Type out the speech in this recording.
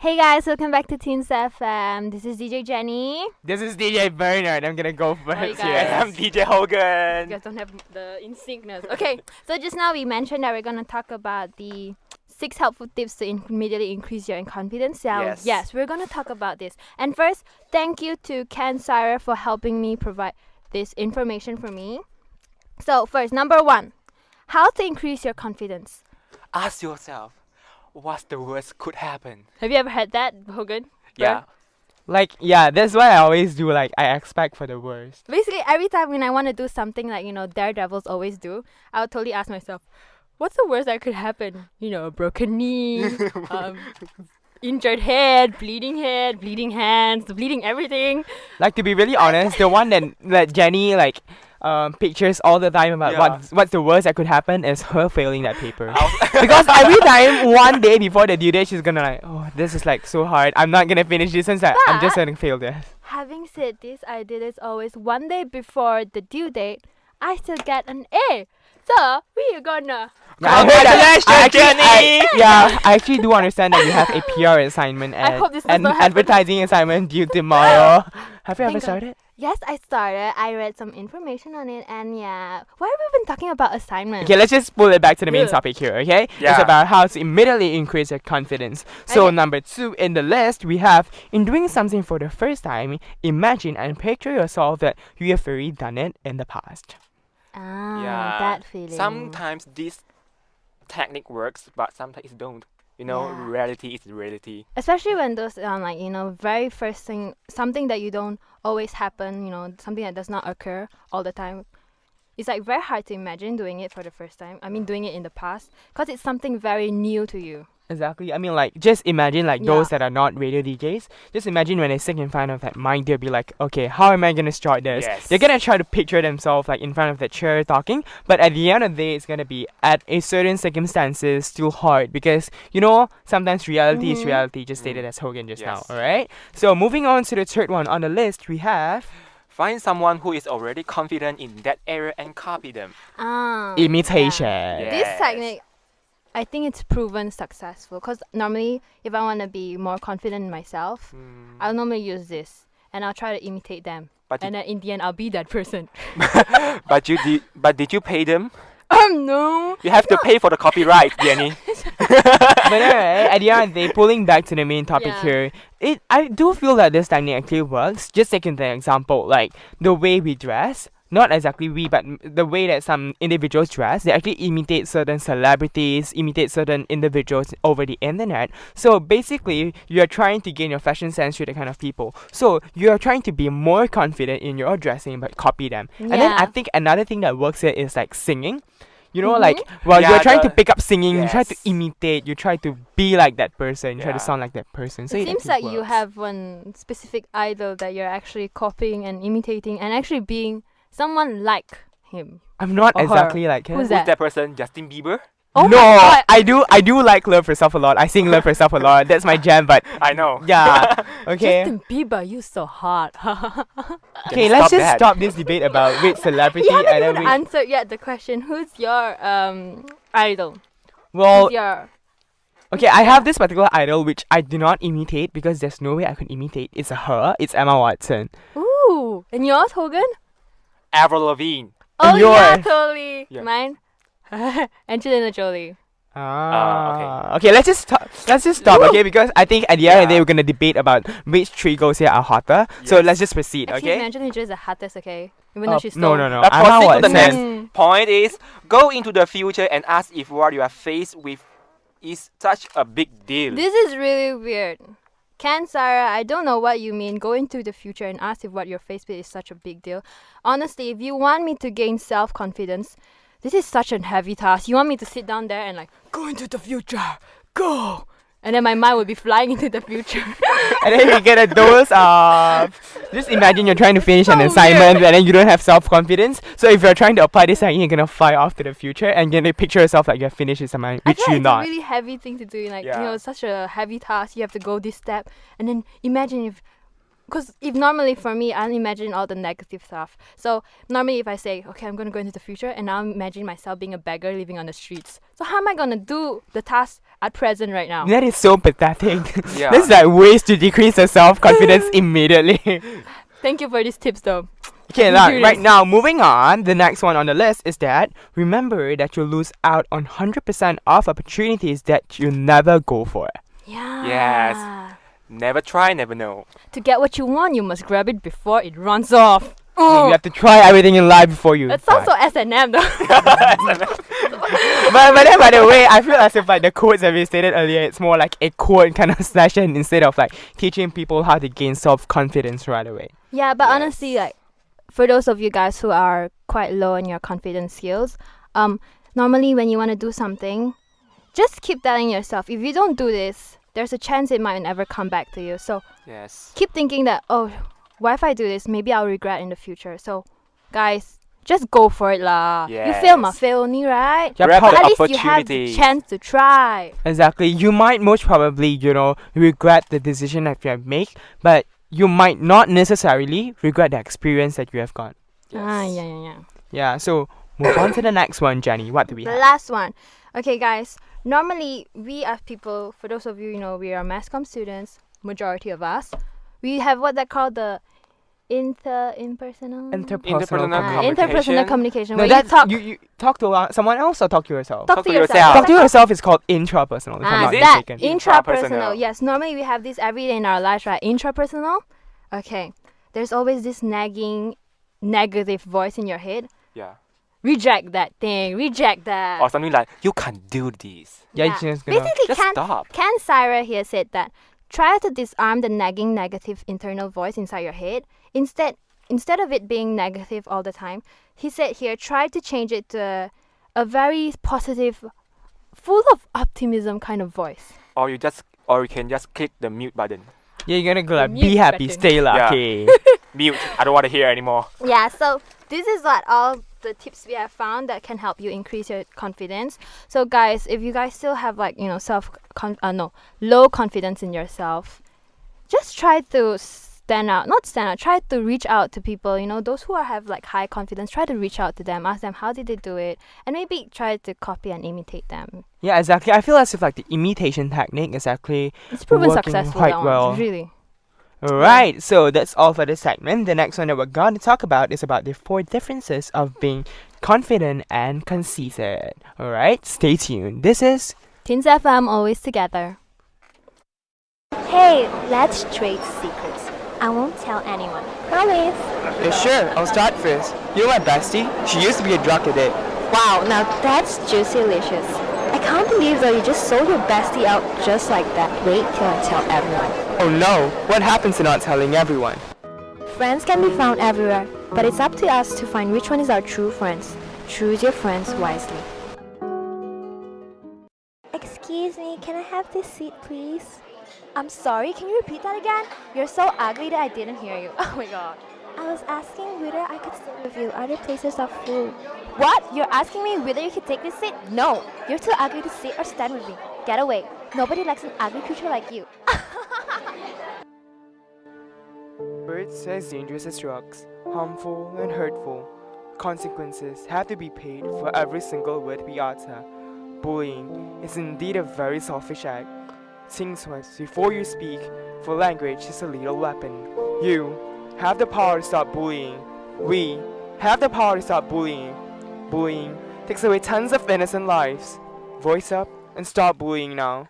Hey guys, welcome back to Teenz FM. This is DJ Jenny. This is DJ Bernard. I'm gonna go Hi, first guys. here. And I'm DJ Hogen. You guys don't have the in-syncness. Okay, so just now we mentioned that we're gonna talk about the 6 helpful tips to immediately increase your confidence. Yes, we're gonna talk about this. And first, thank you to Ken Syra for helping me provide this information for me. So first, number 1, how to increase your confidence. Ask yourself, what's the worst could happen? Have you ever had that, Hogan? Yeah. That's what I always do. Like, I expect for the worst. Basically, every time when I want to do something like, daredevils always do, I would totally ask myself, what's the worst that could happen? A broken knee, injured head, bleeding hands, bleeding everything. Like, to be really honest, the one that Jenny, pictures all the time about what's the worst that could happen is her failing that paper. Because every time, one day before the due date, she's gonna oh, this is so hard. I'm not gonna finish this since I'm just gonna fail this. Having said this, I did this always one day before the due date. I still get an A. So, we are gonna... Congratulations, Jenny! I actually do understand that you have a PR assignment and advertising assignment due tomorrow. Have you ever started? Yes, I started. I read some information on it and why have we been talking about assignments? Okay, let's just pull it back to the main topic here, okay? Yeah. It's about how to immediately increase your confidence. So number 2 in the list, we have, in doing something for the first time, imagine and picture yourself that you have already done it in the past. That feeling. Sometimes this technique works, but sometimes it don't. Reality is reality. Especially when those very first thing, something that you don't always happen, something that does not occur all the time. It's very hard to imagine doing it for the first time. I mean, doing it in the past, because it's something very new to you. Exactly. I mean, just imagine, those that are not radio DJs. Just imagine when they sing in front of that mic, they'll be like, okay, how am I going to start this? Yes. They're going to try to picture themselves, in front of the chair talking. But at the end of the day, it's going to be, at a certain circumstances, still hard. Because, sometimes reality is reality, just stated as Hogan just now. Alright? So, moving on to the third one on the list, we have... Find someone who is already confident in that area and copy them. Imitation. Yeah. This technique, I think it's proven successful. Because normally, if I want to be more confident in myself, I'll normally use this. And I'll try to imitate them. And then in the end, I'll be that person. But did you pay them? No. You have to pay for the copyright, Jenny. But at the end of the day, pulling back to the main topic here, I do feel that this technique actually works. Just taking the example, the way we dress. Not exactly we, but the way that some individuals dress, they actually imitate certain celebrities, imitate certain individuals over the internet. So basically, you're trying to gain your fashion sense through the kind of people. So you're trying to be more confident in your dressing, but copy them. And then I think another thing that works here is singing. You're trying to pick up singing, you try to imitate, you try to be like that person, you try to sound like that person. So it seems like you have one specific idol that you're actually copying and imitating and actually being someone like him. I'm not exactly like him. Who's that person? Justin Bieber? Oh no, I do like Love Yourself a lot. I sing Love Yourself a lot. That's my jam, but I know. Yeah. Okay. Justin Bieber, you so hot. Okay, let's just stop this debate about which celebrity you haven't and even then answered yet the question. Who's your idol? Well, Who's your... okay, I have this particular idol which I do not imitate because there's no way I could imitate. It's her. It's Emma Watson. Ooh, and yours, Hogan? Avril Lavigne. Oh yours? yeah, totally. Yeah. Mine, Angelina Jolie. Okay, let's just stop. Okay, because I think at the end of the day we're gonna debate about which 3 girls here are hotter. So let's just proceed. Actually, Okay. Angelina Jolie is the hottest. Okay, even though she's No. But Emma proceed to the Watson. next point is, go into the future and ask if what you are faced with is such a big deal. This is really weird. Ken, Sarah, I don't know what you mean. Go into the future and ask if what you're faced with is such a big deal. Honestly, if you want me to gain self-confidence, this is such a heavy task. You want me to sit down there and go into the future, go. And then my mind would be flying into the future. And then you get a dose of... Just imagine you're trying to finish an assignment and then you don't have self-confidence. So if you're trying to apply this technique, you're going to fly off to the future and you're going to picture yourself like you have finished this assignment, which you're not. It's a really heavy thing to do. Such a heavy task. You have to go this step. And then imagine if because if normally for me, I imagine all the negative stuff. So normally if I say, okay, I'm going to go into the future and now I'm imagining myself being a beggar living on the streets. So how am I going to do the task at present right now? That is so pathetic. Yeah. There's like ways to decrease the self-confidence immediately. Thank you for these tips though. Okay, I'm now, curious. right now, moving on, the next one on the list is that remember that you'll lose out on 100% of opportunities that you never go for. Yeah. Yes. Never try, never know. To get what you want, you must grab it before it runs off. You have to try everything in life before you. That sounds so S&M though. but then, by the way, I feel as if like the quotes that we stated earlier, it's more like a quote kind of session instead of like teaching people how to gain self-confidence right away. Yeah, but Yes. honestly, like for those of you guys who are quite low in your confidence skills, normally when you want to do something, just keep telling yourself, if you don't do this, there's a chance it might never come back to you. So Yes. keep thinking that, oh, what if I do this? Maybe I'll regret in the future. So guys, just go for it lah. You fail ma Yes. fail only, right? Yeah, Grab But the at least you have the opportunity. chance to try. Exactly. You might most probably, regret the decision that you have made, but you might not necessarily regret the experience that you have got. Ah, Yes. yeah. Yeah, so move on to the next one, Jenny. What do we The have? last one. Okay, guys. Normally, we as people, for those of you, we are mass comm students, majority of us, we have what they call the impersonal Interpersonal communication. No, where that's you talk you talk to someone else or talk to yourself? talk Talk to to yourself. yourself. Talk to yourself is called intrapersonal, if I'm Ah, not Is it? that mistaken. intrapersonal. Intrapersonal. Yes, normally we have this every day in our lives, right? Intrapersonal. Okay, there's always this nagging, negative voice in your head. Yeah. Reject that thing. Reject that. Or something like, you can't do this. Yeah, Yeah. you're just gonna, Basically, Just stop. Ken Syra here said that try to disarm the nagging negative internal voice inside your head. Instead of it being negative all the time, he said here try to change it to a very positive, full of optimism kind of voice. Or you can just click the mute button. yeah, you're gonna go like, mute be happy, button. stay Yeah. lucky. Mute. I don't want to hear anymore. Yeah, so this is what all the tips we have found that can help you increase your confidence. So guys, if you guys still have like, low confidence in yourself, just try to try to reach out to people, those who have like high confidence, try to reach out to them, ask them how did they do it, and maybe try to copy and imitate them. Yeah, exactly. I feel as if like the imitation technique is actually It's proven working successful quite that one, well. really. Alright, so that's all for this segment. The next one that we're going to talk about is about the 4 differences of being confident and conceited. Alright, stay tuned. This is Teenz FM, always together. Hey, let's trade secrets. I won't tell anyone. Promise. Yeah, sure, I'll start first. You're my bestie. She used to be a drug addict. Wow, now that's juicy-licious. I can't believe that you just sold your bestie out just like that. Wait till I tell everyone. Oh no, what happens to not telling everyone? Friends can be found everywhere, but it's up to us to find which one is our true friends. Choose your friends wisely. Excuse me, can I have this seat, please? I'm sorry, can you repeat that again? You're so ugly that I didn't hear you. Oh my god. I was asking whether I could sit with you. Other places are full. What? You're asking me whether you can take this seat? No. You're too ugly to sit or stand with me. Get away. Nobody likes an ugly creature like you. Words as dangerous as drugs, harmful and hurtful. Consequences have to be paid for every single word we utter. Bullying is indeed a very selfish act. Think twice before you speak, for language is a lethal weapon. You have the power to stop bullying. We have the power to stop bullying. Bullying takes away tons of innocent lives. Voice up and stop bullying now.